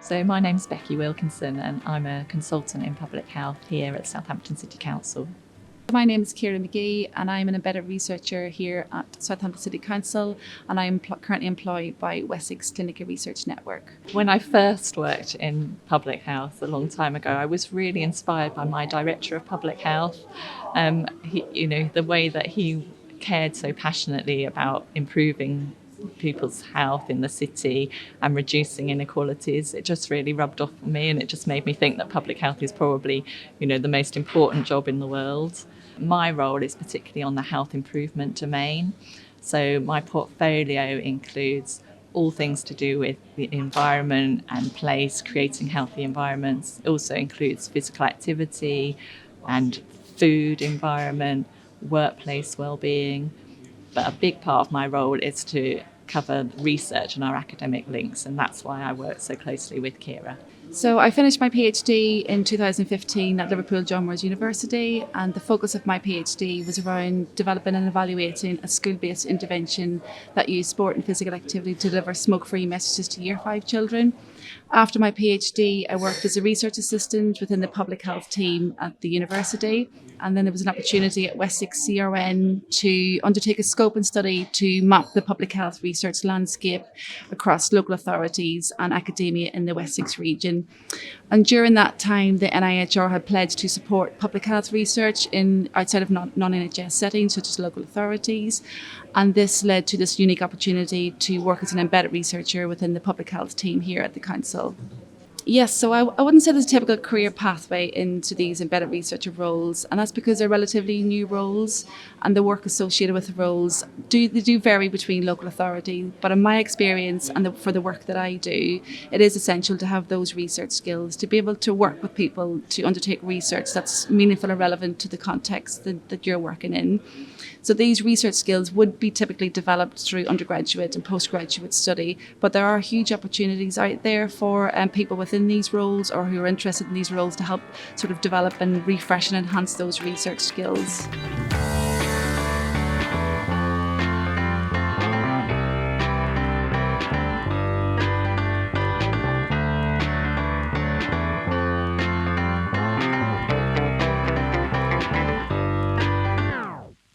So my name's Becky Wilkinson and I'm a consultant in public health here at Southampton City Council. My name is Ciara McGee and I'm an embedded researcher here at Southampton City Council, and I'm currently employed by Wessex Clinical Research Network. When I first worked in public health a long time ago, I was really inspired by my director of public health. The way that he cared so passionately about improving people's health in the city and reducing inequalities. It just really rubbed off on me, and it just made me think that public health is probably, the most important job in the world. My role is particularly on the health improvement domain. So my portfolio includes all things to do with the environment and place, creating healthy environments. It also includes physical activity and food environment, workplace well-being. But a big part of my role is to cover research and our academic links, and that's why I work so closely with Ciara. So I finished my PhD in 2015 at Liverpool John Moores University, and the focus of my PhD was around developing and evaluating a school-based intervention that used sport and physical activity to deliver smoke-free messages to Year 5 children. After my PhD, I worked as a research assistant within the public health team at the university, and then there was an opportunity at Wessex CRN to undertake a scoping study to map the public health research landscape across local authorities and academia in the Wessex region. And during that time, the NIHR had pledged to support public health research outside of non-NHS settings, such as local authorities. And this led to this unique opportunity to work as an embedded researcher within the public health team here at the council. Yes, so I wouldn't say there's a typical career pathway into these embedded researcher roles, and that's because they're relatively new roles, and the work associated with the roles do vary between local authorities. But in my experience, and for the work that I do, it is essential to have those research skills, to be able to work with people, to undertake research that's meaningful and relevant to the context that you're working in. So these research skills would be typically developed through undergraduate and postgraduate study, but there are huge opportunities out there for people within these roles or who are interested in these roles to help sort of develop and refresh and enhance those research skills.